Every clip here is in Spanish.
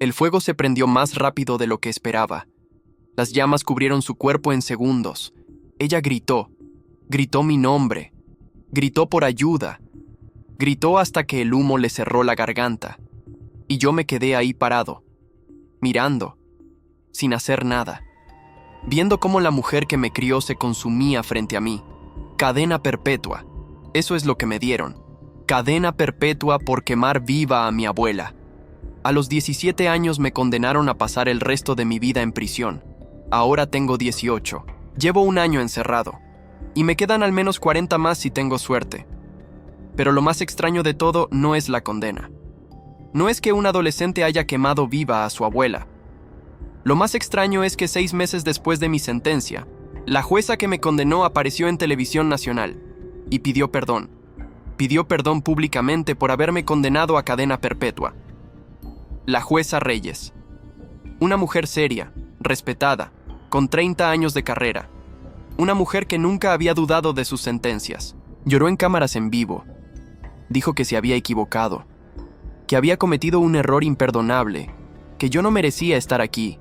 El fuego se prendió más rápido de lo que esperaba. Las llamas cubrieron su cuerpo en segundos. Ella gritó mi nombre, gritó por ayuda, gritó hasta que el humo le cerró la garganta. Y yo me quedé ahí parado, mirando, sin hacer nada, viendo cómo la mujer que me crió se consumía frente a mí. Cadena perpetua, eso es lo que me dieron. Cadena perpetua por quemar viva a mi abuela. A los 17 años me condenaron a pasar el resto de mi vida en prisión. Ahora tengo 18. Llevo un año encerrado. Y me quedan al menos 40 más si tengo suerte. Pero lo más extraño de todo no es la condena. No es que un adolescente haya quemado viva a su abuela. Lo más extraño es que 6 meses después de mi sentencia, la jueza que me condenó apareció en televisión nacional y pidió perdón. Pidió perdón públicamente por haberme condenado a cadena perpetua. La jueza Reyes. Una mujer seria, respetada, con 30 años de carrera. Una mujer que nunca había dudado de sus sentencias. Lloró en cámaras en vivo. Dijo que se había equivocado, que había cometido un error imperdonable, que yo no merecía estar aquí.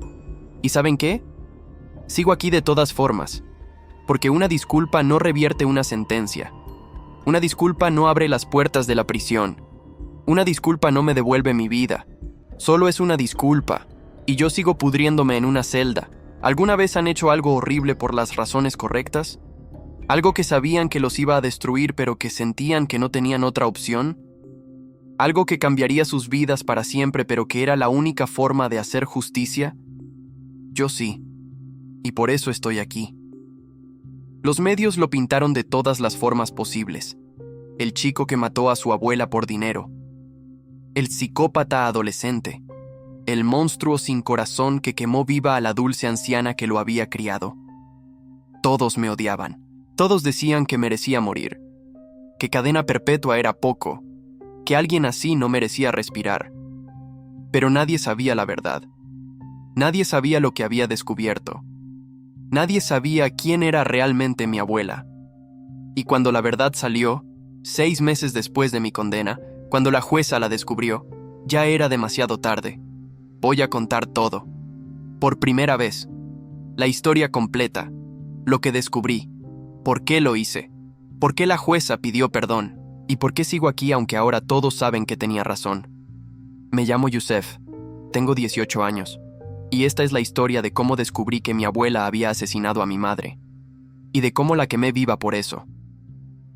¿Y saben qué? Sigo aquí de todas formas, porque una disculpa no revierte una sentencia. Una disculpa no abre las puertas de la prisión. Una disculpa no me devuelve mi vida. Solo es una disculpa, y yo sigo pudriéndome en una celda. ¿Alguna vez han hecho algo horrible por las razones correctas? ¿Algo que sabían que los iba a destruir pero que sentían que no tenían otra opción? ¿Algo que cambiaría sus vidas para siempre pero que era la única forma de hacer justicia? Yo sí, y por eso estoy aquí. Los medios lo pintaron de todas las formas posibles. El chico que mató a su abuela por dinero. El psicópata adolescente. El monstruo sin corazón que quemó viva a la dulce anciana que lo había criado. Todos me odiaban. Todos decían que merecía morir. Que cadena perpetua era poco. Que alguien así no merecía respirar. Pero nadie sabía la verdad. Nadie sabía lo que había descubierto. Nadie sabía quién era realmente mi abuela. Y cuando la verdad salió, 6 meses después de mi condena, cuando la jueza la descubrió, ya era demasiado tarde. Voy a contar todo. Por primera vez. La historia completa. Lo que descubrí. ¿Por qué lo hice? ¿Por qué la jueza pidió perdón? ¿Y por qué sigo aquí aunque ahora todos saben que tenía razón? Me llamo Yusef. Tengo 18 años. Y esta es la historia de cómo descubrí que mi abuela había asesinado a mi madre. Y de cómo la quemé viva por eso.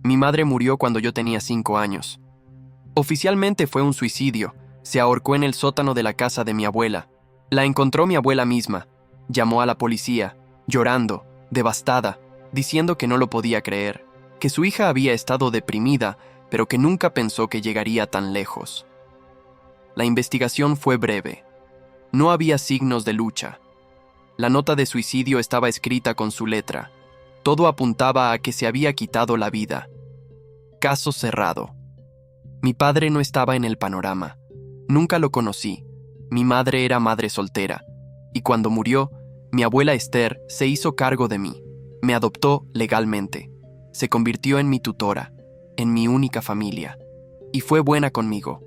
Mi madre murió cuando yo tenía 5 años. Oficialmente fue un suicidio. Se ahorcó en el sótano de la casa de mi abuela. La encontró mi abuela misma. Llamó a la policía, llorando, devastada, diciendo que no lo podía creer, que su hija había estado deprimida, pero que nunca pensó que llegaría tan lejos. La investigación fue breve. No había signos de lucha. La nota de suicidio estaba escrita con su letra. Todo apuntaba a que se había quitado la vida. Caso cerrado. Mi padre no estaba en el panorama. Nunca lo conocí. Mi madre era madre soltera. Y cuando murió, mi abuela Esther se hizo cargo de mí. Me adoptó legalmente. Se convirtió en mi tutora, en mi única familia. Y fue buena conmigo.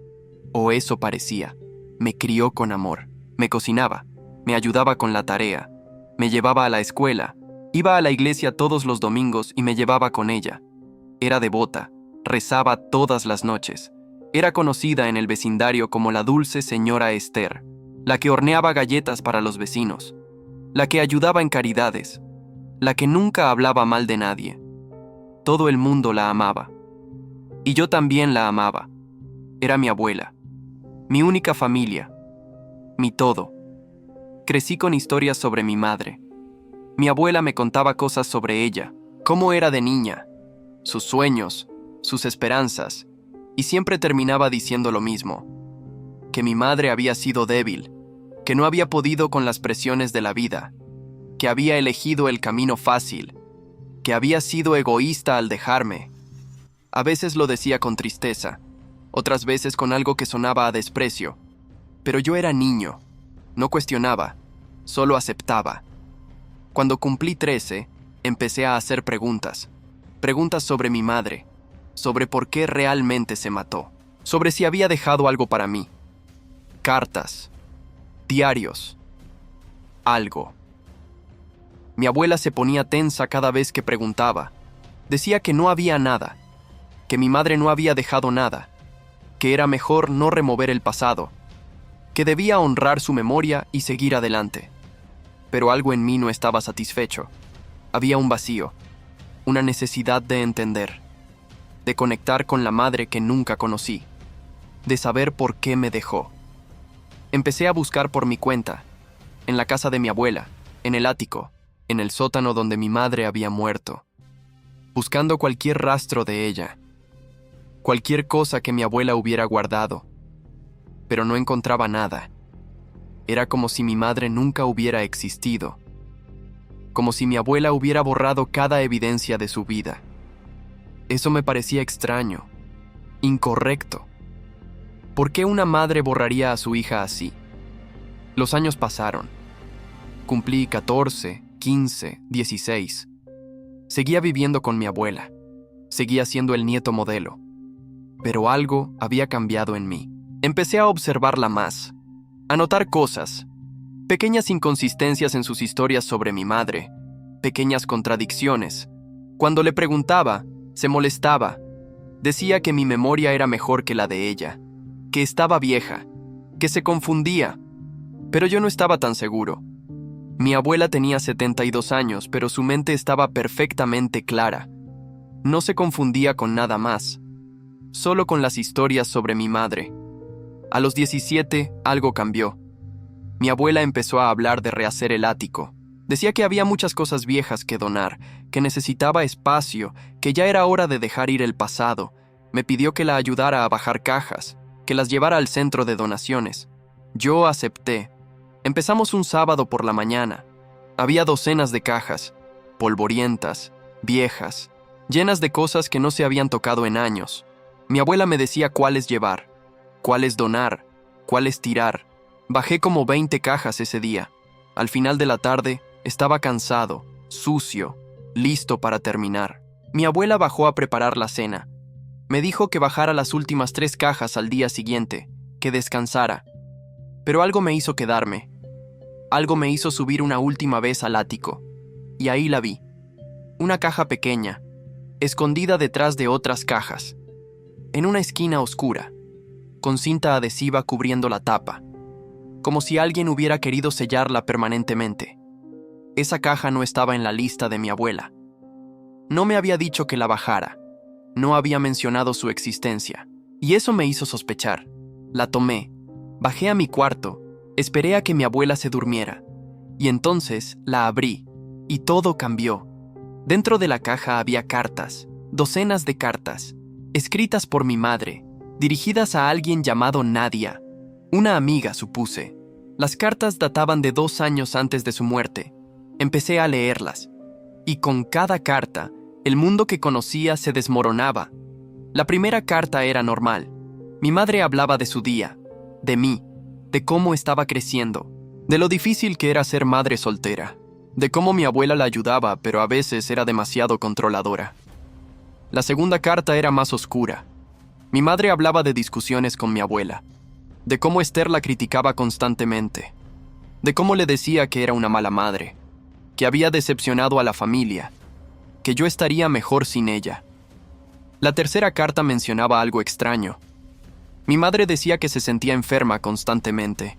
O eso parecía. Me crió con amor. Me cocinaba. Me ayudaba con la tarea. Me llevaba a la escuela. Iba a la iglesia todos los domingos y me llevaba con ella. Era devota. Rezaba todas las noches. Era conocida en el vecindario como la dulce señora Esther, la que horneaba galletas para los vecinos, la que ayudaba en caridades, la que nunca hablaba mal de nadie. Todo el mundo la amaba. Y yo también la amaba. Era mi abuela, mi única familia, mi todo. Crecí con historias sobre mi madre. Mi abuela me contaba cosas sobre ella, cómo era de niña, sus sueños, sus esperanzas, y siempre terminaba diciendo lo mismo, que mi madre había sido débil, que no había podido con las presiones de la vida, que había elegido el camino fácil, que había sido egoísta al dejarme. A veces lo decía con tristeza, otras veces con algo que sonaba a desprecio, pero yo era niño, no cuestionaba, solo aceptaba. Cuando cumplí 13, empecé a hacer preguntas sobre mi madre, sobre por qué realmente se mató, sobre si había dejado algo para mí. Cartas, Diarios. Algo. Mi abuela se ponía tensa cada vez que preguntaba. Decía que no había nada, que mi madre no había dejado nada, que era mejor no remover el pasado, que debía honrar su memoria y seguir adelante. Pero algo en mí no estaba satisfecho. Había un vacío, una necesidad de entender, de conectar con la madre que nunca conocí, de saber por qué me dejó. Empecé a buscar por mi cuenta, en la casa de mi abuela, en el ático, en el sótano donde mi madre había muerto, buscando cualquier rastro de ella, cualquier cosa que mi abuela hubiera guardado, pero no encontraba nada. Era como si mi madre nunca hubiera existido, como si mi abuela hubiera borrado cada evidencia de su vida. Eso me parecía extraño, incorrecto. ¿Por qué una madre borraría a su hija así? Los años pasaron. Cumplí 14, 15, 16. Seguía viviendo con mi abuela. Seguía siendo el nieto modelo. Pero algo había cambiado en mí. Empecé a observarla más, a notar cosas, pequeñas inconsistencias en sus historias sobre mi madre, pequeñas contradicciones. Cuando le preguntaba, se molestaba. Decía que mi memoria era mejor que la de ella, que estaba vieja, que se confundía. Pero yo no estaba tan seguro. Mi abuela tenía 72 años, pero su mente estaba perfectamente clara. No se confundía con nada más, solo con las historias sobre mi madre. A los 17, algo cambió. Mi abuela empezó a hablar de rehacer el ático. Decía que había muchas cosas viejas que donar, que necesitaba espacio, que ya era hora de dejar ir el pasado. Me pidió que la ayudara a bajar cajas, que las llevara al centro de donaciones. Yo acepté. Empezamos un sábado por la mañana. Había docenas de cajas, polvorientas, viejas, llenas de cosas que no se habían tocado en años. Mi abuela me decía cuáles llevar, cuáles donar, cuáles tirar. Bajé como 20 cajas ese día. Al final de la tarde, estaba cansado, sucio, listo para terminar. Mi abuela bajó a preparar la cena. Me dijo que bajara las últimas 3 cajas al día siguiente, que descansara. Pero algo me hizo quedarme. Algo me hizo subir una última vez al ático. Y ahí la vi. Una caja pequeña, escondida detrás de otras cajas, en una esquina oscura, con cinta adhesiva cubriendo la tapa, como si alguien hubiera querido sellarla permanentemente. Esa caja no estaba en la lista de mi abuela. No me había dicho que la bajara. No había mencionado su existencia. Y eso me hizo sospechar. La tomé. Bajé a mi cuarto. Esperé a que mi abuela se durmiera. Y entonces la abrí. Y todo cambió. Dentro de la caja había cartas. Docenas de cartas. Escritas por mi madre. Dirigidas a alguien llamado Nadia. Una amiga, supuse. Las cartas databan de 2 años antes de su muerte. Empecé a leerlas. Y con cada carta, el mundo que conocía se desmoronaba. La primera carta era normal. Mi madre hablaba de su día, de mí, de cómo estaba creciendo, de lo difícil que era ser madre soltera, de cómo mi abuela la ayudaba, pero a veces era demasiado controladora. La segunda carta era más oscura. Mi madre hablaba de discusiones con mi abuela, de cómo Esther la criticaba constantemente, de cómo le decía que era una mala madre, que había decepcionado a la familia, que yo estaría mejor sin ella. La tercera carta mencionaba algo extraño. Mi madre decía que se sentía enferma constantemente,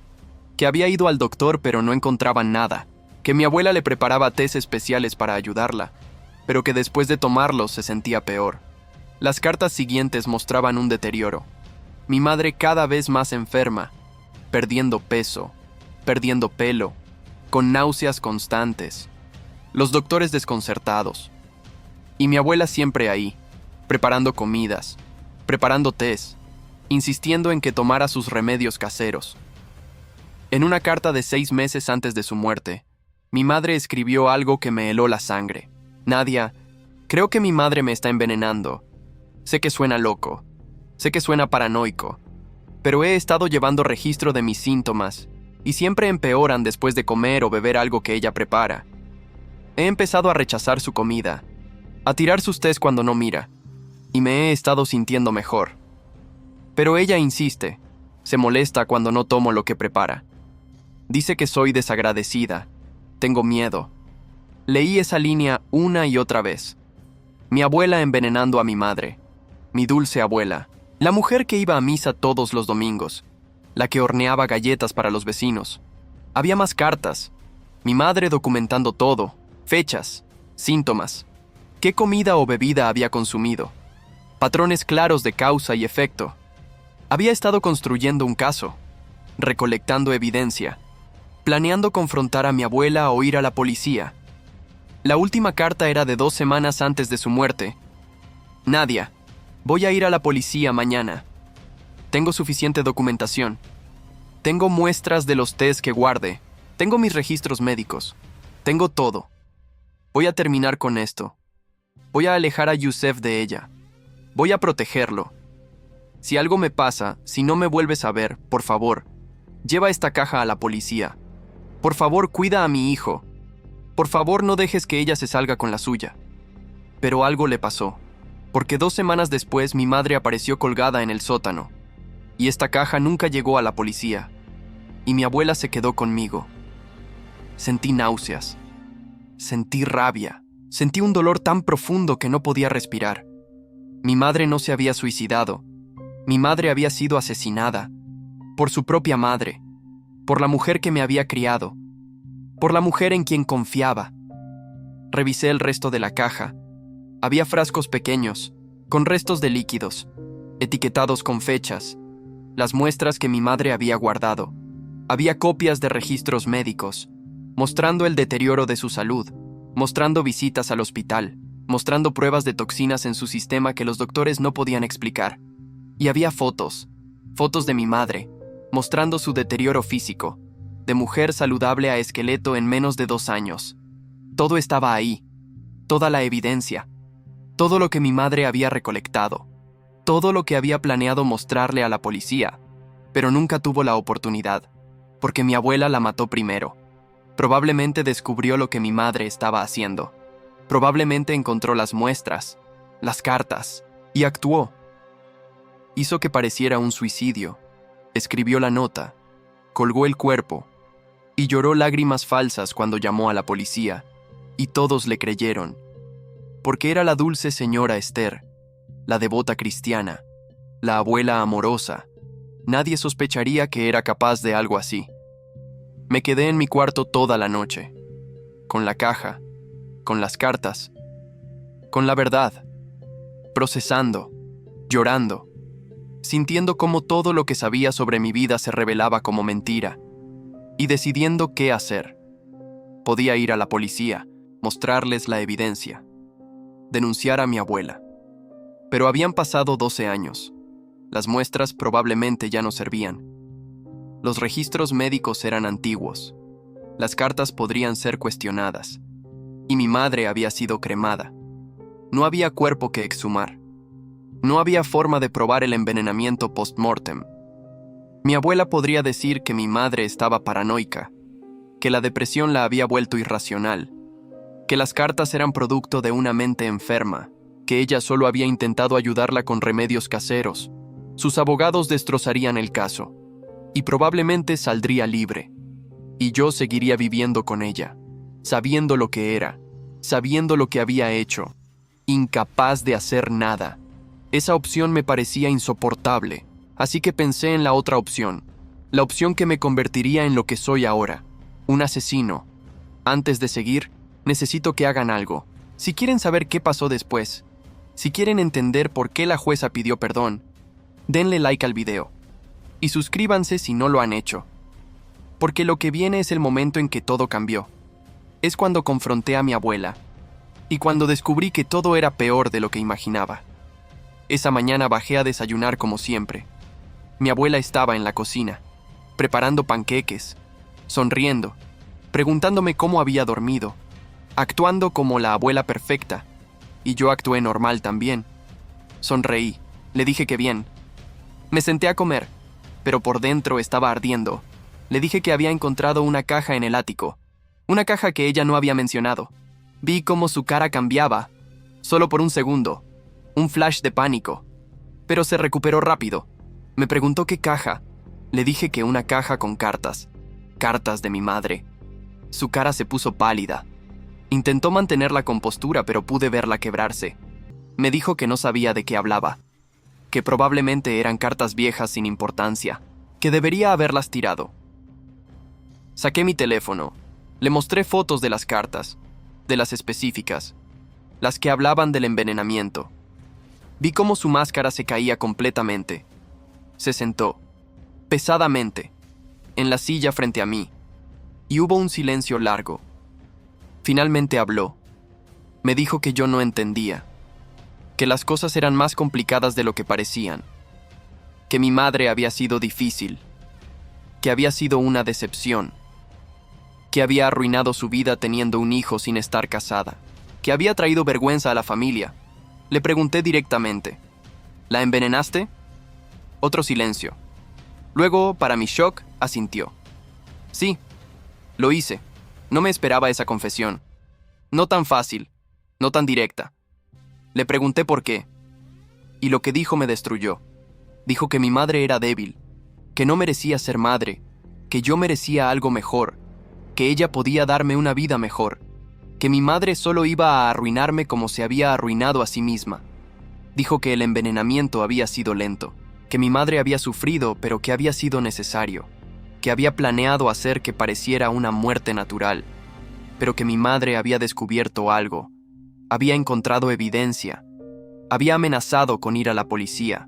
que había ido al doctor pero no encontraban nada, que mi abuela le preparaba tés especiales para ayudarla, pero que después de tomarlos se sentía peor. Las cartas siguientes mostraban un deterioro. Mi madre cada vez más enferma, perdiendo peso, perdiendo pelo, con náuseas constantes, los doctores desconcertados. Y mi abuela siempre ahí, preparando comidas, preparando tés, insistiendo en que tomara sus remedios caseros. En una carta de 6 meses antes de su muerte, mi madre escribió algo que me heló la sangre. Nadia, creo que mi madre me está envenenando. Sé que suena loco, sé que suena paranoico, pero he estado llevando registro de mis síntomas y siempre empeoran después de comer o beber algo que ella prepara. He empezado a rechazar su comida, a tirar sus tés cuando no mira, y me he estado sintiendo mejor. Pero ella insiste, se molesta cuando no tomo lo que prepara. Dice que soy desagradecida. Tengo miedo. Leí esa línea una y otra vez. Mi abuela envenenando a mi madre. Mi dulce abuela. La mujer que iba a misa todos los domingos. La que horneaba galletas para los vecinos. Había más cartas. Mi madre documentando todo. Fechas. Síntomas. ¿Qué comida o bebida había consumido? Patrones claros de causa y efecto. Había estado construyendo un caso. Recolectando evidencia. Planeando confrontar a mi abuela o ir a la policía. La última carta era de 2 semanas antes de su muerte. Nadia, voy a ir a la policía mañana. Tengo suficiente documentación. Tengo muestras de los test que guarde. Tengo mis registros médicos. Tengo todo. Voy a terminar con esto. Voy a alejar a Yusef de ella. Voy a protegerlo. Si algo me pasa, si no me vuelves a ver, por favor, lleva esta caja a la policía. Por favor, cuida a mi hijo. Por favor, no dejes que ella se salga con la suya. Pero algo le pasó, porque 2 semanas después mi madre apareció colgada en el sótano, y esta caja nunca llegó a la policía, y mi abuela se quedó conmigo. Sentí náuseas, sentí rabia, sentí un dolor tan profundo que no podía respirar. Mi madre no se había suicidado, mi madre había sido asesinada, por su propia madre, por la mujer que me había criado, por la mujer en quien confiaba. Revisé el resto de la caja. Había frascos pequeños, con restos de líquidos, etiquetados con fechas, las muestras que mi madre había guardado. Había copias de registros médicos, mostrando el deterioro de su salud, mostrando visitas al hospital, mostrando pruebas de toxinas en su sistema que los doctores no podían explicar. Y había fotos de mi madre, mostrando su deterioro físico, de mujer saludable a esqueleto en menos de 2 años. Todo estaba ahí, toda la evidencia, todo lo que mi madre había recolectado, todo lo que había planeado mostrarle a la policía, pero nunca tuvo la oportunidad, porque mi abuela la mató primero. Probablemente descubrió lo que mi madre estaba haciendo. Probablemente encontró las muestras, las cartas, y actuó. Hizo que pareciera un suicidio. Escribió la nota, colgó el cuerpo, y lloró lágrimas falsas cuando llamó a la policía, y todos le creyeron, porque era la dulce señora Esther, la devota cristiana, la abuela amorosa. Nadie sospecharía que era capaz de algo así. Me quedé en mi cuarto toda la noche, con la caja, con las cartas, con la verdad, procesando, llorando, sintiendo cómo todo lo que sabía sobre mi vida se revelaba como mentira, y decidiendo qué hacer. Podía ir a la policía, mostrarles la evidencia, denunciar a mi abuela. Pero habían pasado 12 años. Las muestras probablemente ya no servían. Los registros médicos eran antiguos. Las cartas podrían ser cuestionadas. Y mi madre había sido cremada. No había cuerpo que exhumar. No había forma de probar el envenenamiento post-mortem. Mi abuela podría decir que mi madre estaba paranoica, que la depresión la había vuelto irracional, que las cartas eran producto de una mente enferma, que ella solo había intentado ayudarla con remedios caseros. Sus abogados destrozarían el caso, y probablemente saldría libre. Y yo seguiría viviendo con ella, sabiendo lo que era, sabiendo lo que había hecho, incapaz de hacer nada. Esa opción me parecía insoportable, así que pensé en la otra opción, la opción que me convertiría en lo que soy ahora, un asesino. Antes de seguir, necesito que hagan algo. Si quieren saber qué pasó después, si quieren entender por qué la jueza pidió perdón, denle like al video. Y suscríbanse si no lo han hecho. Porque lo que viene es el momento en que todo cambió. Es cuando confronté a mi abuela. Y cuando descubrí que todo era peor de lo que imaginaba. Esa mañana bajé a desayunar como siempre. Mi abuela estaba en la cocina, preparando panqueques, sonriendo, preguntándome cómo había dormido, actuando como la abuela perfecta, y yo actué normal también. Sonreí, le dije que bien. Me senté a comer, pero por dentro estaba ardiendo. Le dije que había encontrado una caja en el ático, una caja que ella no había mencionado. Vi cómo su cara cambiaba, solo por un segundo, un flash de pánico, pero se recuperó rápido. Me preguntó qué caja. Le dije que una caja con cartas. Cartas de mi madre. Su cara se puso pálida. Intentó mantener la compostura, pero pude verla quebrarse. Me dijo que no sabía de qué hablaba, que probablemente eran cartas viejas sin importancia, que debería haberlas tirado. Saqué mi teléfono. Le mostré fotos de las cartas, de las específicas, las que hablaban del envenenamiento. Vi cómo su máscara se caía completamente. Se sentó, pesadamente, en la silla frente a mí, y hubo un silencio largo. Finalmente habló. Me dijo que yo no entendía, que las cosas eran más complicadas de lo que parecían, que mi madre había sido difícil, que había sido una decepción, que había arruinado su vida teniendo un hijo sin estar casada, que había traído vergüenza a la familia. Le pregunté directamente, ¿la envenenaste? Otro silencio. Luego, para mi shock, asintió. Sí, lo hice. No me esperaba esa confesión. No tan fácil, no tan directa. Le pregunté por qué, y lo que dijo me destruyó. Dijo que mi madre era débil, que no merecía ser madre, que yo merecía algo mejor, que ella podía darme una vida mejor, que mi madre solo iba a arruinarme como se había arruinado a sí misma. Dijo que el envenenamiento había sido lento, que mi madre había sufrido, pero que había sido necesario, que había planeado hacer que pareciera una muerte natural, pero que mi madre había descubierto algo, había encontrado evidencia, había amenazado con ir a la policía,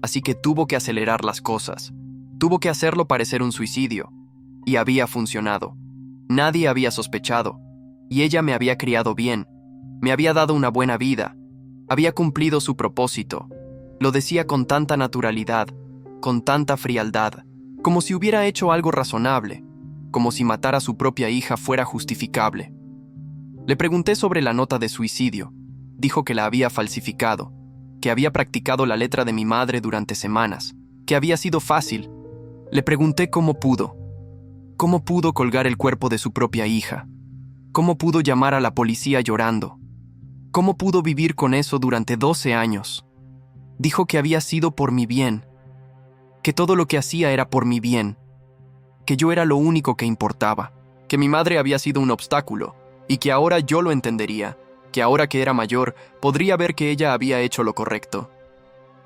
así que tuvo que acelerar las cosas, tuvo que hacerlo parecer un suicidio, y había funcionado. Nadie había sospechado, y ella me había criado bien, me había dado una buena vida, había cumplido su propósito. Lo decía con tanta naturalidad, con tanta frialdad, como si hubiera hecho algo razonable, como si matar a su propia hija fuera justificable. Le pregunté sobre la nota de suicidio. Dijo que la había falsificado, que había practicado la letra de mi madre durante semanas, que había sido fácil. Le pregunté cómo pudo colgar el cuerpo de su propia hija, cómo pudo llamar a la policía llorando, cómo pudo vivir con eso durante 12 años. Dijo que había sido por mi bien, que todo lo que hacía era por mi bien, que yo era lo único que importaba, que mi madre había sido un obstáculo, y que ahora yo lo entendería, que ahora que era mayor, podría ver que ella había hecho lo correcto.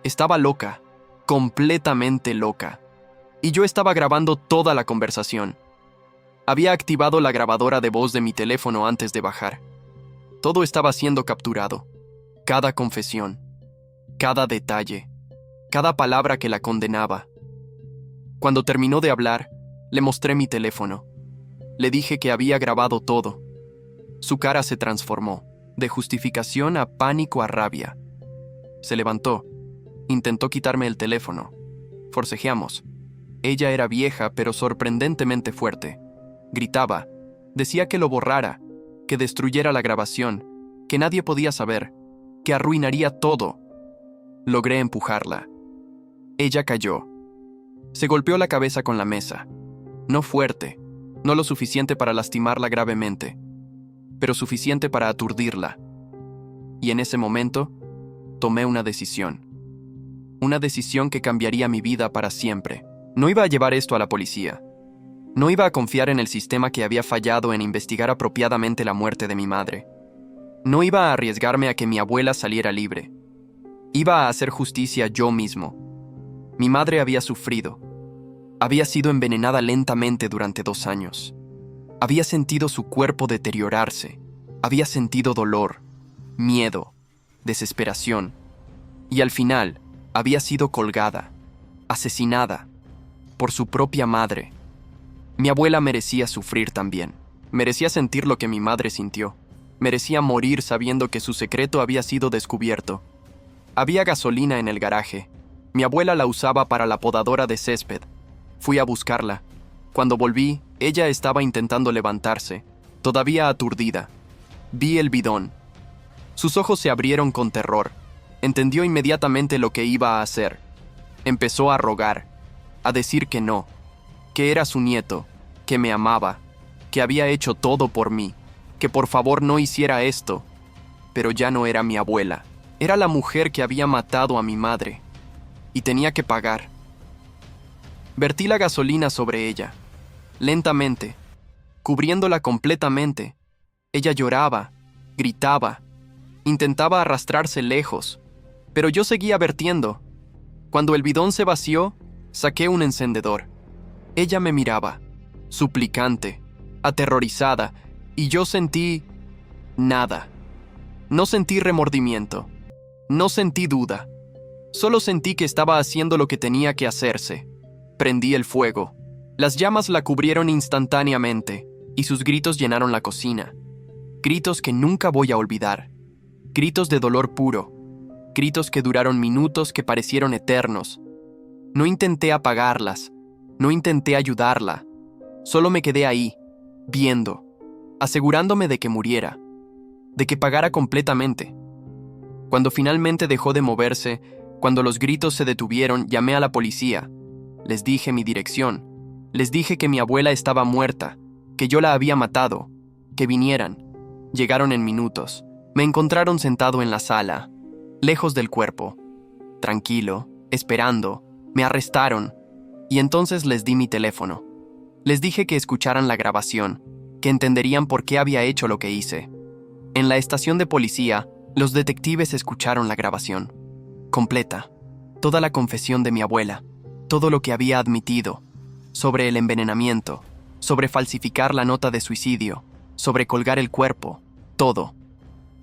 Estaba loca, completamente loca, y yo estaba grabando toda la conversación. Había activado la grabadora de voz de mi teléfono antes de bajar. Todo estaba siendo capturado, cada confesión, cada detalle, cada palabra que la condenaba. Cuando terminó de hablar, le mostré mi teléfono. Le dije que había grabado todo. Su cara se transformó, de justificación a pánico a rabia. Se levantó, intentó quitarme el teléfono. Forcejeamos. Ella era vieja, pero sorprendentemente fuerte. Gritaba, decía que lo borrara, que destruyera la grabación, que nadie podía saber, que arruinaría todo. Logré empujarla. Ella cayó. Se golpeó la cabeza con la mesa. No fuerte, no lo suficiente para lastimarla gravemente, pero suficiente para aturdirla. Y en ese momento, tomé una decisión. Una decisión que cambiaría mi vida para siempre. No iba a llevar esto a la policía. No iba a confiar en el sistema que había fallado en investigar apropiadamente la muerte de mi madre. No iba a arriesgarme a que mi abuela saliera libre. Iba a hacer justicia yo mismo. Mi madre había sufrido. Había sido envenenada lentamente durante 2 años. Había sentido su cuerpo deteriorarse. Había sentido dolor, miedo, desesperación. Y al final, había sido colgada, asesinada, por su propia madre. Mi abuela merecía sufrir también. Merecía sentir lo que mi madre sintió. Merecía morir sabiendo que su secreto había sido descubierto. Había gasolina en el garaje. Mi abuela la usaba para la podadora de césped. Fui a buscarla. Cuando volví, ella estaba intentando levantarse, todavía aturdida. Vi el bidón. Sus ojos se abrieron con terror. Entendió inmediatamente lo que iba a hacer. Empezó a rogar, a decir que no, que era su nieto, que me amaba, que había hecho todo por mí, que por favor no hiciera esto. Pero ya no era mi abuela. Era la mujer que había matado a mi madre. Y tenía que pagar. Vertí la gasolina sobre ella. lentamente, cubriéndola completamente. Ella lloraba, gritaba, intentaba arrastrarse lejos, pero yo seguía vertiendo. Cuando el bidón se vació, saqué un encendedor. Ella me miraba, suplicante, aterrorizada, y yo sentí nada. No sentí remordimiento, no sentí duda. Solo sentí que estaba haciendo lo que tenía que hacerse. Prendí el fuego. Las llamas la cubrieron instantáneamente, y sus gritos llenaron la cocina. Gritos que nunca voy a olvidar. Gritos de dolor puro. Gritos que duraron minutos que parecieron eternos. No intenté apagarlas, no intenté ayudarla. Solo me quedé ahí, viendo, asegurándome de que muriera, de que pagara completamente. Cuando finalmente dejó de moverse, cuando los gritos se detuvieron, llamé a la policía. Les dije mi dirección. Les dije que mi abuela estaba muerta, que yo la había matado, que vinieran. Llegaron en minutos. Me encontraron sentado en la sala, lejos del cuerpo, tranquilo, esperando. Me arrestaron, y entonces les di mi teléfono. Les dije que escucharan la grabación, que entenderían por qué había hecho lo que hice. En la estación de policía, los detectives escucharon la grabación. Completa. Toda la confesión de mi abuela, todo lo que había admitido, sobre el envenenamiento, sobre falsificar la nota de suicidio, sobre colgar el cuerpo, todo.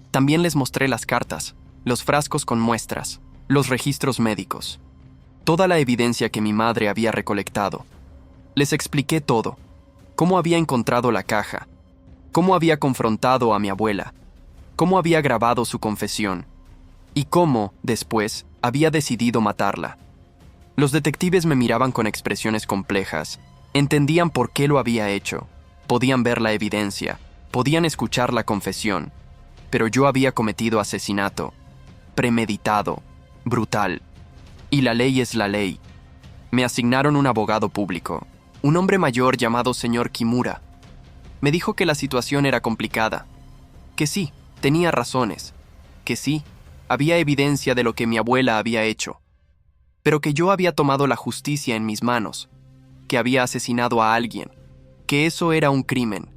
También les mostré las cartas, los frascos con muestras, los registros médicos, toda la evidencia que mi madre había recolectado. Les expliqué todo, cómo había encontrado la caja, cómo había confrontado a mi abuela, cómo había grabado su confesión y cómo, después, había decidido matarla. Los detectives me miraban con expresiones complejas, entendían por qué lo había hecho, podían ver la evidencia, podían escuchar la confesión, pero yo había cometido asesinato, premeditado, brutal. Y la ley es la ley. Me asignaron un abogado público, un hombre mayor llamado señor Kimura. Me dijo que la situación era complicada, que sí, tenía razones, que sí, había evidencia de lo que mi abuela había hecho, pero que yo había tomado la justicia en mis manos, que había asesinado a alguien, que eso era un crimen.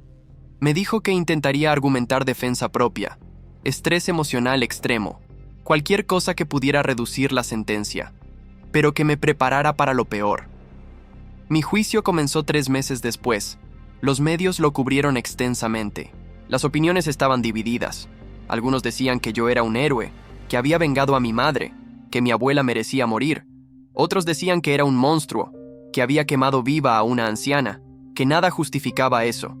Me dijo que intentaría argumentar defensa propia, estrés emocional extremo, cualquier cosa que pudiera reducir la sentencia, pero que me preparara para lo peor. Mi juicio comenzó 3 meses después. Los medios lo cubrieron extensamente. Las opiniones estaban divididas. Algunos decían que yo era un héroe, que había vengado a mi madre, que mi abuela merecía morir. Otros decían que era un monstruo, que había quemado viva a una anciana, que nada justificaba eso,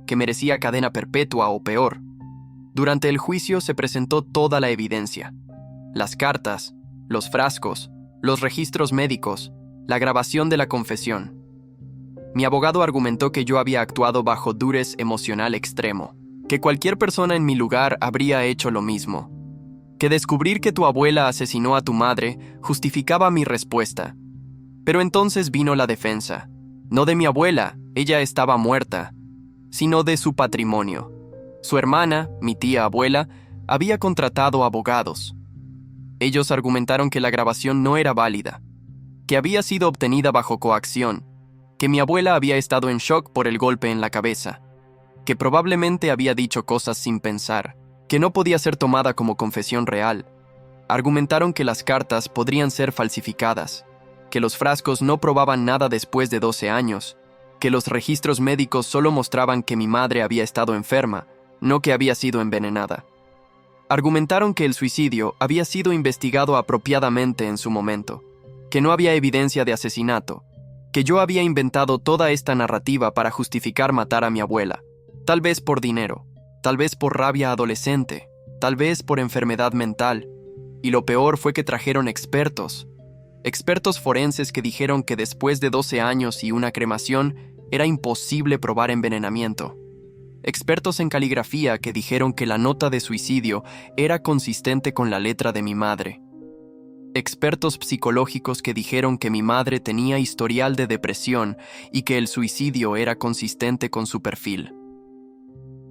que merecía cadena perpetua o peor. Durante el juicio se presentó toda la evidencia. Las cartas, los frascos, los registros médicos, la grabación de la confesión. Mi abogado argumentó que yo había actuado bajo durez emocional extremo, que cualquier persona en mi lugar habría hecho lo mismo, que descubrir que tu abuela asesinó a tu madre justificaba mi respuesta. Pero entonces vino la defensa, no de mi abuela, ella estaba muerta, sino de su patrimonio. Su hermana, mi tía abuela, había contratado abogados. Ellos argumentaron que la grabación no era válida, que había sido obtenida bajo coacción, que mi abuela había estado en shock por el golpe en la cabeza, que probablemente había dicho cosas sin pensar, que no podía ser tomada como confesión real. Argumentaron que las cartas podrían ser falsificadas, que los frascos no probaban nada después de 12 años, que los registros médicos solo mostraban que mi madre había estado enferma, no que había sido envenenada. Argumentaron que el suicidio había sido investigado apropiadamente en su momento, que no había evidencia de asesinato, que yo había inventado toda esta narrativa para justificar matar a mi abuela, tal vez por dinero, tal vez por rabia adolescente, tal vez por enfermedad mental, y lo peor fue que trajeron expertos forenses que dijeron que después de 12 años y una cremación era imposible probar envenenamiento. Expertos en caligrafía que dijeron que la nota de suicidio era consistente con la letra de mi madre. Expertos psicológicos que dijeron que mi madre tenía historial de depresión y que el suicidio era consistente con su perfil.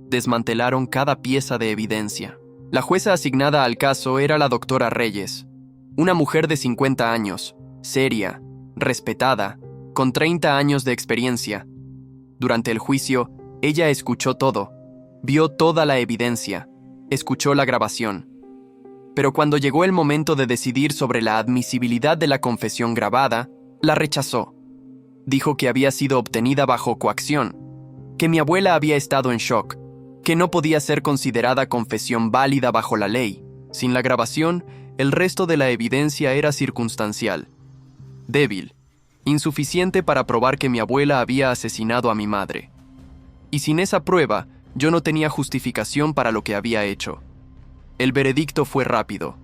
Desmantelaron cada pieza de evidencia. La jueza asignada al caso era la doctora Reyes, una mujer de 50 años, seria, respetada, con 30 años de experiencia. Durante el juicio, ella escuchó todo, vio toda la evidencia, escuchó la grabación. Pero cuando llegó el momento de decidir sobre la admisibilidad de la confesión grabada, la rechazó. Dijo que había sido obtenida bajo coacción, que mi abuela había estado en shock, que no podía ser considerada confesión válida bajo la ley. Sin la grabación, el resto de la evidencia era circunstancial, débil, insuficiente para probar que mi abuela había asesinado a mi madre. Y sin esa prueba, yo no tenía justificación para lo que había hecho. El veredicto fue rápido: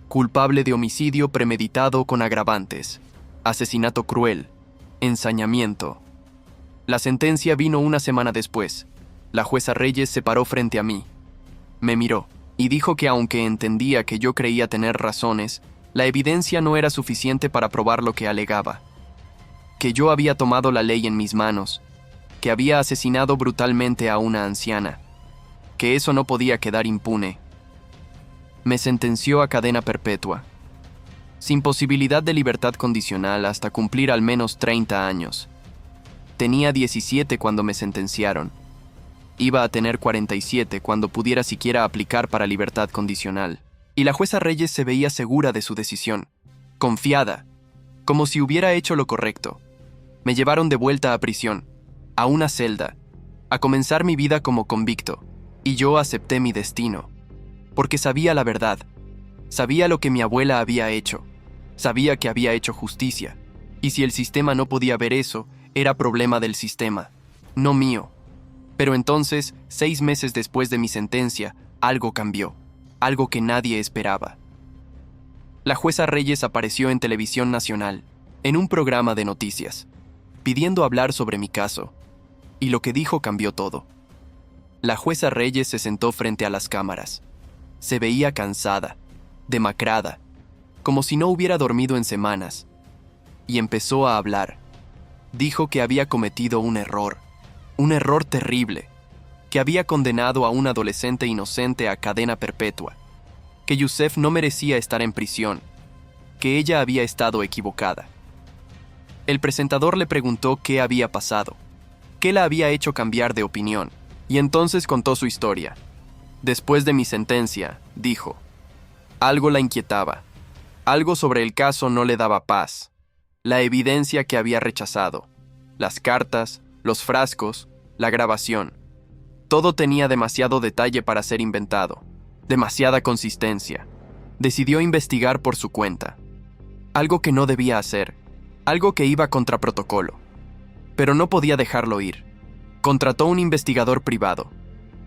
culpable de homicidio premeditado con agravantes, asesinato cruel, ensañamiento. La sentencia vino una semana después. La jueza Reyes se paró frente a mí. Me miró y dijo que aunque entendía que yo creía tener razones, la evidencia no era suficiente para probar lo que alegaba. Que yo había tomado la ley en mis manos, que había asesinado brutalmente a una anciana, que eso no podía quedar impune. Me sentenció a cadena perpetua, sin posibilidad de libertad condicional hasta cumplir al menos 30 años. Tenía 17 cuando me sentenciaron. Iba a tener 47 cuando pudiera siquiera aplicar para libertad condicional. Y la jueza Reyes se veía segura de su decisión, confiada, como si hubiera hecho lo correcto. Me llevaron de vuelta a prisión, a una celda, a comenzar mi vida como convicto, y yo acepté mi destino, porque sabía la verdad, sabía lo que mi abuela había hecho, sabía que había hecho justicia, y si el sistema no podía ver eso, era problema del sistema, no mío. Pero entonces, 6 meses después de mi sentencia, algo cambió, algo que nadie esperaba. La jueza Reyes apareció en Televisión Nacional, en un programa de noticias, pidiendo hablar sobre mi caso, y lo que dijo cambió todo. La jueza Reyes se sentó frente a las cámaras. Se veía cansada, demacrada, como si no hubiera dormido en semanas, y empezó a hablar. Dijo que había cometido un error terrible, que había condenado a un adolescente inocente a cadena perpetua, que Yusef no merecía estar en prisión, que ella había estado equivocada. El presentador le preguntó qué había pasado, qué la había hecho cambiar de opinión, y entonces contó su historia. Después de mi sentencia, dijo, algo la inquietaba, algo sobre el caso no le daba paz, la evidencia que había rechazado, las cartas, los frascos, la grabación. Todo tenía demasiado detalle para ser inventado, demasiada consistencia. Decidió investigar por su cuenta. Algo que no debía hacer, algo que iba contra protocolo. Pero no podía dejarlo ir. Contrató un investigador privado.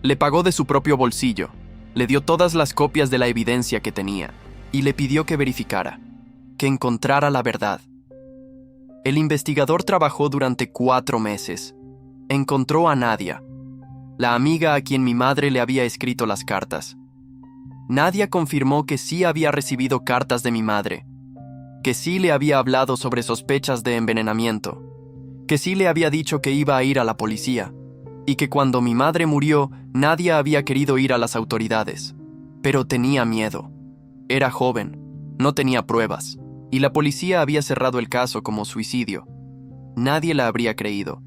Le pagó de su propio bolsillo, le dio todas las copias de la evidencia que tenía y le pidió que verificara, que encontrara la verdad. El investigador trabajó durante 4 meses. Encontró a Nadia, la amiga a quien mi madre le había escrito las cartas. Nadia confirmó que sí había recibido cartas de mi madre, que sí le había hablado sobre sospechas de envenenamiento, que sí le había dicho que iba a ir a la policía, y que cuando mi madre murió, Nadia había querido ir a las autoridades, pero tenía miedo. Era joven, no tenía pruebas, y la policía había cerrado el caso como suicidio. Nadie la habría creído.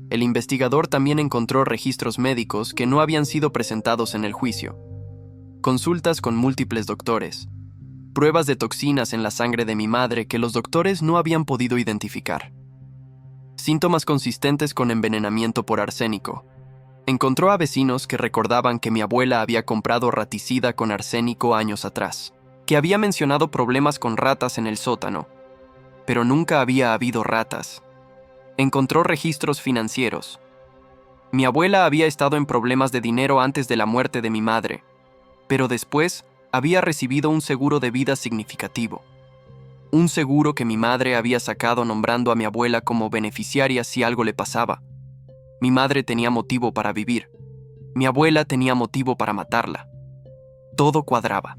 El investigador también encontró registros médicos que no habían sido presentados en el juicio, consultas con múltiples doctores, pruebas de toxinas en la sangre de mi madre que los doctores no habían podido identificar, síntomas consistentes con envenenamiento por arsénico. Encontró a vecinos que recordaban que mi abuela había comprado raticida con arsénico años atrás, que había mencionado problemas con ratas en el sótano, pero nunca había habido ratas. Encontró registros financieros. Mi abuela había estado en problemas de dinero antes de la muerte de mi madre, pero después había recibido un seguro de vida significativo. Un seguro que mi madre había sacado nombrando a mi abuela como beneficiaria si algo le pasaba. Mi madre tenía motivo para vivir. Mi abuela tenía motivo para matarla. Todo cuadraba.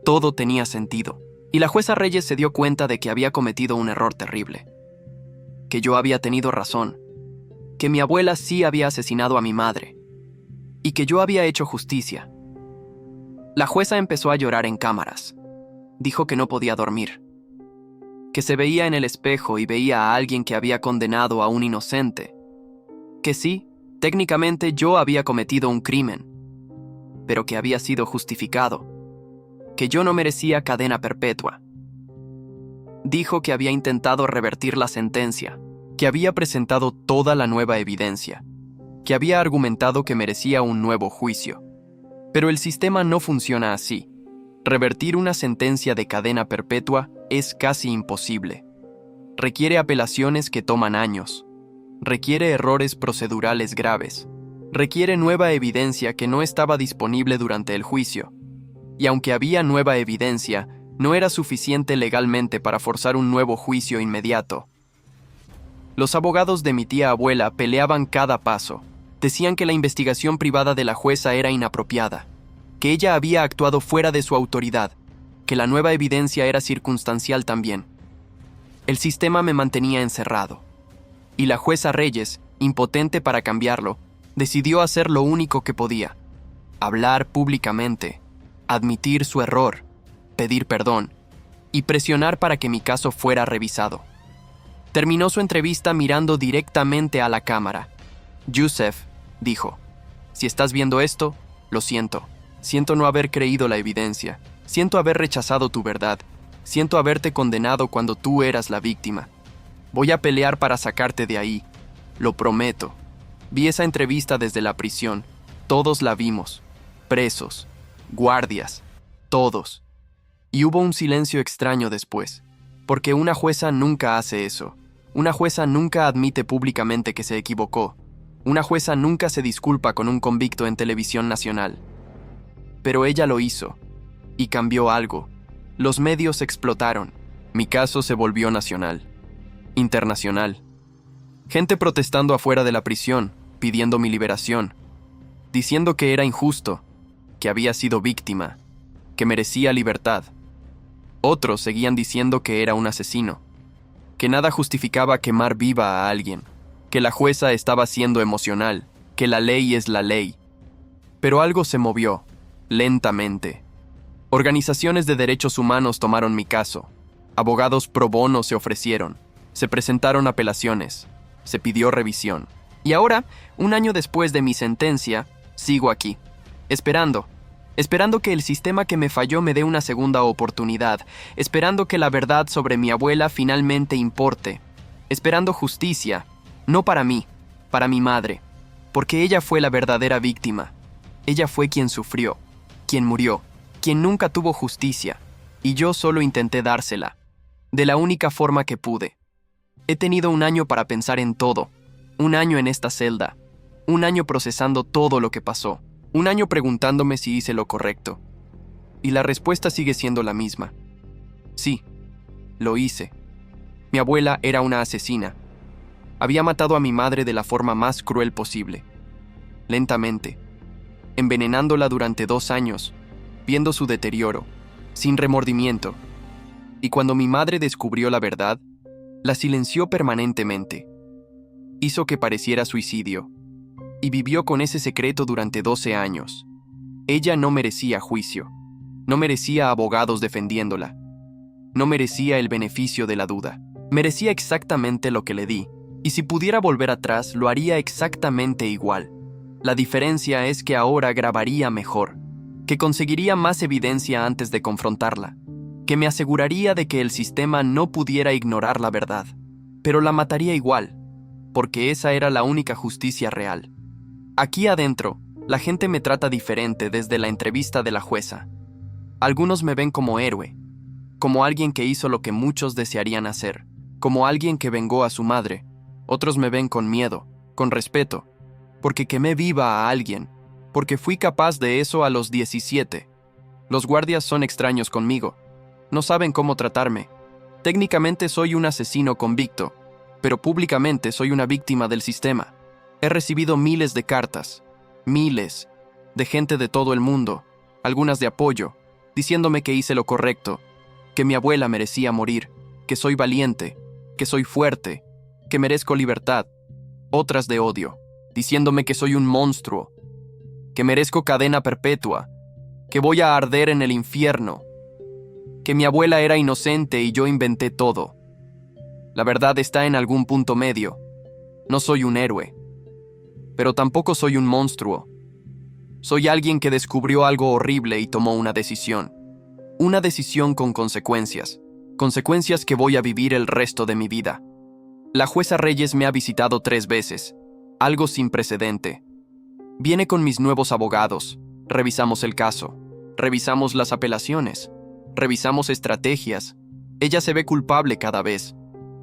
Todo tenía sentido. Y la jueza Reyes se dio cuenta de que había cometido un error terrible. Que yo había tenido razón, que mi abuela sí había asesinado a mi madre, y que yo había hecho justicia. La jueza empezó a llorar en cámaras. Dijo que no podía dormir, que se veía en el espejo y veía a alguien que había condenado a un inocente, Que sí, técnicamente yo había cometido un crimen, pero que había sido justificado, que yo no merecía cadena perpetua. Dijo que había intentado revertir la sentencia, que había presentado toda la nueva evidencia, que había argumentado que merecía un nuevo juicio. Pero el sistema no funciona así. Revertir una sentencia de cadena perpetua es casi imposible. Requiere apelaciones que toman años. Requiere errores procedurales graves. Requiere nueva evidencia que no estaba disponible durante el juicio. Y aunque había nueva evidencia, no era suficiente legalmente para forzar un nuevo juicio inmediato. Los abogados de mi tía abuela peleaban cada paso. Decían que la investigación privada de la jueza era inapropiada, que ella había actuado fuera de su autoridad, que la nueva evidencia era circunstancial también. El sistema me mantenía encerrado. Y la jueza Reyes, impotente para cambiarlo, decidió hacer lo único que podía: hablar públicamente, admitir su error, pedir perdón y presionar para que mi caso fuera revisado. Terminó su entrevista mirando directamente a la cámara. Yusef dijo: si estás viendo esto, lo siento. Siento no haber creído la evidencia. Siento haber rechazado tu verdad. Siento haberte condenado cuando tú eras la víctima. Voy a pelear para sacarte de ahí. Lo prometo. Vi esa entrevista desde la prisión. Todos la vimos. Presos, guardias, todos. Y hubo un silencio extraño después, porque una jueza nunca hace eso. Una jueza nunca admite públicamente que se equivocó. Una jueza nunca se disculpa con un convicto en televisión nacional. Pero ella lo hizo, y cambió algo. Los medios explotaron. Mi caso se volvió nacional, internacional. Gente protestando afuera de la prisión, pidiendo mi liberación, diciendo que era injusto, que había sido víctima, que merecía libertad. Otros seguían diciendo que era un asesino, que nada justificaba quemar viva a alguien, que la jueza estaba siendo emocional, que la ley es la ley. Pero algo se movió, lentamente. Organizaciones de derechos humanos tomaron mi caso. Abogados pro bono se ofrecieron. Se presentaron apelaciones. Se pidió revisión. Y ahora, un año después de mi sentencia, sigo aquí, esperando que el sistema que me falló me dé una segunda oportunidad, esperando que la verdad sobre mi abuela finalmente importe, esperando justicia, no para mí, para mi madre, porque ella fue la verdadera víctima. Ella fue quien sufrió, quien murió, quien nunca tuvo justicia, y yo solo intenté dársela, de la única forma que pude. He tenido un año para pensar en todo, un año en esta celda, un año procesando todo lo que pasó, un año preguntándome si hice lo correcto. Y la respuesta sigue siendo la misma. Sí, lo hice. Mi abuela era una asesina. Había matado a mi madre de la forma más cruel posible, lentamente, envenenándola durante 2 años, viendo su deterioro, sin remordimiento. Y cuando mi madre descubrió la verdad, la silenció permanentemente. Hizo que pareciera suicidio, y vivió con ese secreto durante 12 años. Ella no merecía juicio, no merecía abogados defendiéndola, no merecía el beneficio de la duda. Merecía exactamente lo que le di, y si pudiera volver atrás, lo haría exactamente igual. La diferencia es que ahora grabaría mejor, que conseguiría más evidencia antes de confrontarla, que me aseguraría de que el sistema no pudiera ignorar la verdad, pero la mataría igual, porque esa era la única justicia real. Aquí adentro, la gente me trata diferente desde la entrevista de la jueza. Algunos me ven como héroe, como alguien que hizo lo que muchos desearían hacer, como alguien que vengó a su madre. Otros me ven con miedo, con respeto, porque quemé viva a alguien, porque fui capaz de eso a los 17. Los guardias son extraños conmigo, no saben cómo tratarme. Técnicamente soy un asesino convicto, pero públicamente soy una víctima del sistema. He recibido miles de cartas, miles, de gente de todo el mundo, algunas de apoyo, diciéndome que hice lo correcto, que mi abuela merecía morir, que soy valiente, que soy fuerte, que merezco libertad. Otras de odio, diciéndome que soy un monstruo, que merezco cadena perpetua, que voy a arder en el infierno, que mi abuela era inocente y yo inventé todo. La verdad está en algún punto medio. No soy un héroe. pero tampoco soy un monstruo. Soy alguien que descubrió algo horrible y tomó una decisión. Una decisión con consecuencias. Consecuencias que voy a vivir el resto de mi vida. La jueza Reyes me ha visitado 3 veces. Algo sin precedente. Viene con mis nuevos abogados. Revisamos el caso. Revisamos las apelaciones. Revisamos estrategias. Ella se ve culpable cada vez.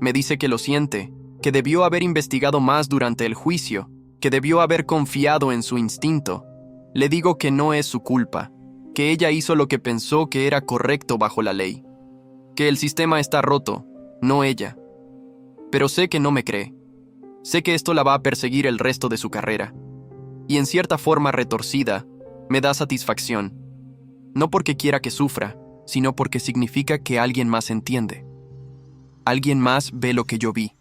Me dice que lo siente, que debió haber investigado más durante el juicio, que debió haber confiado en su instinto. Le digo que no es su culpa, que ella hizo lo que pensó que era correcto bajo la ley, que el sistema está roto, no ella. Pero sé que no me cree. Sé que esto la va a perseguir el resto de su carrera. Y en cierta forma retorcida, me da satisfacción. No porque quiera que sufra, sino porque significa que alguien más entiende. Alguien más ve lo que yo vi.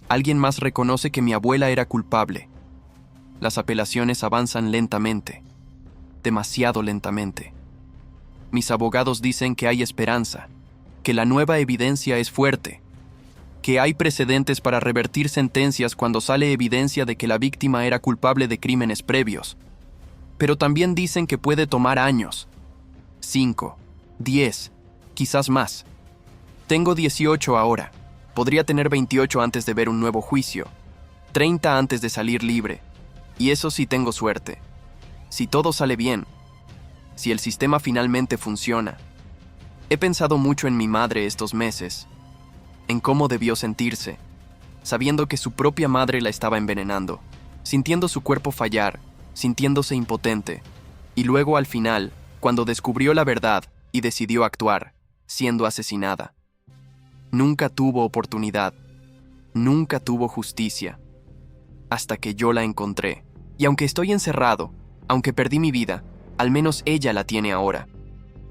Alguien más reconoce que mi abuela era culpable. Las apelaciones avanzan lentamente, demasiado lentamente. Mis abogados dicen que hay esperanza, que la nueva evidencia es fuerte, que hay precedentes para revertir sentencias cuando sale evidencia de que la víctima era culpable de crímenes previos. Pero también dicen que puede tomar años, 5, 10, quizás más. Tengo 18 ahora, podría tener 28 antes de ver un nuevo juicio, 30 antes de salir libre. Y eso sí tengo suerte. Si todo sale bien, si el sistema finalmente funciona. He pensado mucho en mi madre estos meses, en cómo debió sentirse, sabiendo que su propia madre la estaba envenenando, sintiendo su cuerpo fallar, sintiéndose impotente, y luego al final, cuando descubrió la verdad y decidió actuar, siendo asesinada. Nunca tuvo oportunidad, nunca tuvo justicia, hasta que yo la encontré. Y aunque estoy encerrado, aunque perdí mi vida, al menos ella la tiene ahora.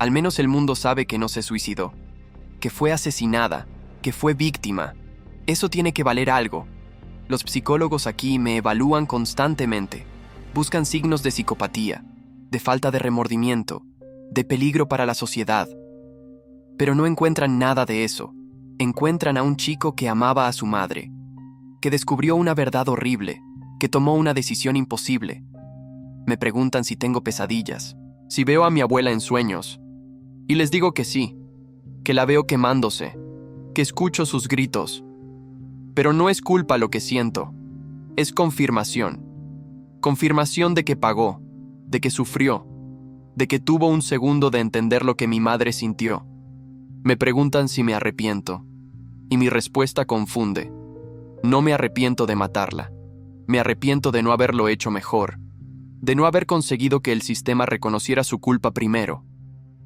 Al menos el mundo sabe que no se suicidó, que fue asesinada, que fue víctima. Eso tiene que valer algo. Los psicólogos aquí me evalúan constantemente. Buscan signos de psicopatía, de falta de remordimiento, de peligro para la sociedad. Pero no encuentran nada de eso. Encuentran a un chico que amaba a su madre, que descubrió una verdad horrible, que tomó una decisión imposible. Me preguntan si tengo pesadillas, si veo a mi abuela en sueños. Y les digo que sí, que la veo quemándose, que escucho sus gritos. Pero no es culpa lo que siento, es confirmación. Confirmación de que pagó, de que sufrió, de que tuvo un segundo de entender lo que mi madre sintió. Me preguntan si me arrepiento, y mi respuesta confunde. No me arrepiento de matarla. Me arrepiento de no haberlo hecho mejor, de no haber conseguido que el sistema reconociera su culpa primero,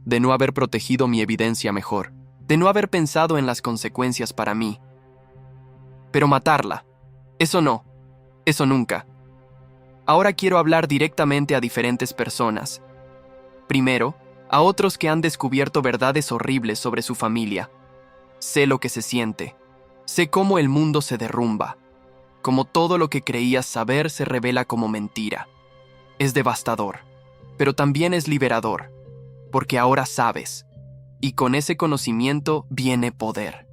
de no haber protegido mi evidencia mejor, de no haber pensado en las consecuencias para mí. Pero matarla, eso no, eso nunca. Ahora quiero hablar directamente a diferentes personas. Primero, a otros que han descubierto verdades horribles sobre su familia. Sé lo que se siente, sé cómo el mundo se derrumba. Como todo lo que creías saber se revela como mentira. Es devastador, pero también es liberador, porque ahora sabes, y con ese conocimiento viene poder.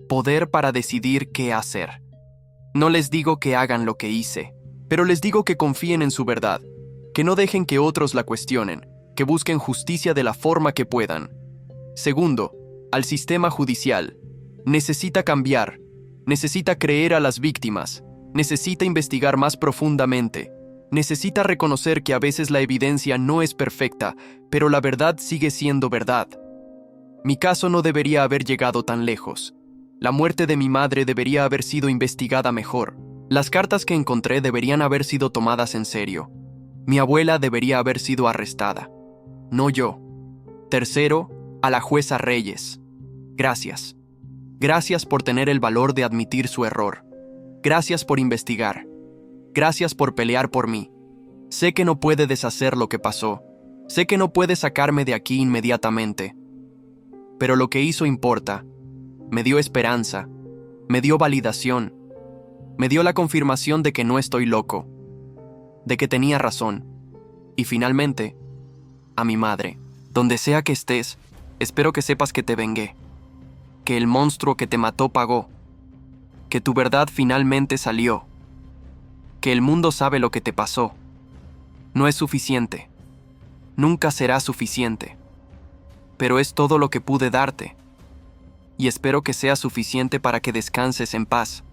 Poder para decidir qué hacer. No les digo que hagan lo que hice, pero les digo que confíen en su verdad, que no dejen que otros la cuestionen, que busquen justicia de la forma que puedan. Segundo, al sistema judicial. Necesita cambiar. Necesita creer a las víctimas, necesita investigar más profundamente, necesita reconocer que a veces la evidencia no es perfecta, pero la verdad sigue siendo verdad. Mi caso no debería haber llegado tan lejos. La muerte de mi madre debería haber sido investigada mejor. Las cartas que encontré deberían haber sido tomadas en serio. Mi abuela debería haber sido arrestada, no yo. Tercero, a la jueza Reyes. Gracias. Gracias por tener el valor de admitir su error. Gracias por investigar. Gracias por pelear por mí. Sé que no puede deshacer lo que pasó. Sé que no puede sacarme de aquí inmediatamente. Pero lo que hizo importa. Me dio esperanza. Me dio validación. Me dio la confirmación de que no estoy loco. De que tenía razón. Y finalmente, a mi madre. Donde sea que estés, espero que sepas que te vengué. Que el monstruo que te mató pagó, que tu verdad finalmente salió, que el mundo sabe lo que te pasó. No es suficiente. Nunca será suficiente. Pero es todo lo que pude darte. Y espero que sea suficiente para que descanses en paz.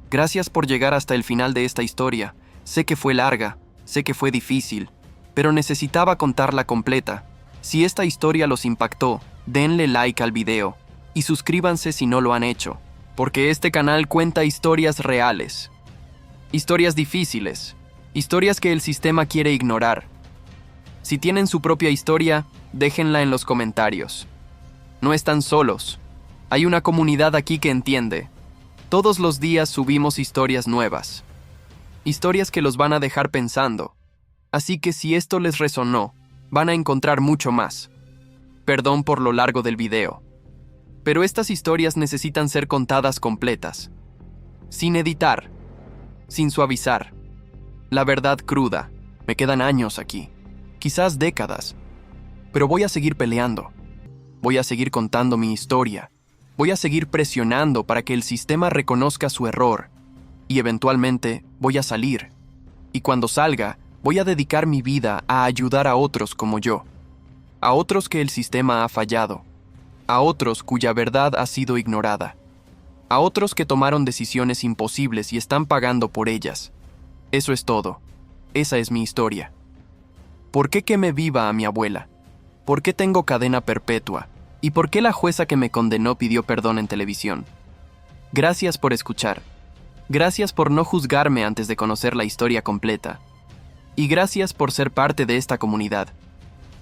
Gracias por llegar hasta el final de esta historia. Sé que fue larga, sé que fue difícil, pero necesitaba contarla completa. Si esta historia los impactó, denle like al video y suscríbanse si no lo han hecho, porque este canal cuenta historias reales. Historias difíciles, historias que el sistema quiere ignorar. Si tienen su propia historia, déjenla en los comentarios. No están solos. Hay una comunidad aquí que entiende. Todos los días subimos historias nuevas. Historias que los van a dejar pensando. Así que si esto les resonó, van a encontrar mucho más. Perdón por lo largo del video. Pero estas historias necesitan ser contadas completas. Sin editar. Sin suavizar. La verdad cruda. Me quedan años aquí. Quizás décadas. Pero voy a seguir peleando. Voy a seguir contando mi historia. Voy a seguir presionando para que el sistema reconozca su error. Y eventualmente voy a salir. Y cuando salga, voy a dedicar mi vida a ayudar a otros como yo. A otros que el sistema ha fallado. A otros cuya verdad ha sido ignorada. A otros que tomaron decisiones imposibles y están pagando por ellas. Eso es todo. Esa es mi historia. ¿Por qué quemé viva a mi abuela? ¿Por qué tengo cadena perpetua? ¿Y por qué la jueza que me condenó pidió perdón en televisión? Gracias por escuchar. Gracias por no juzgarme antes de conocer la historia completa. Y gracias por ser parte de esta comunidad.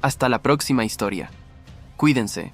Hasta la próxima historia. Cuídense.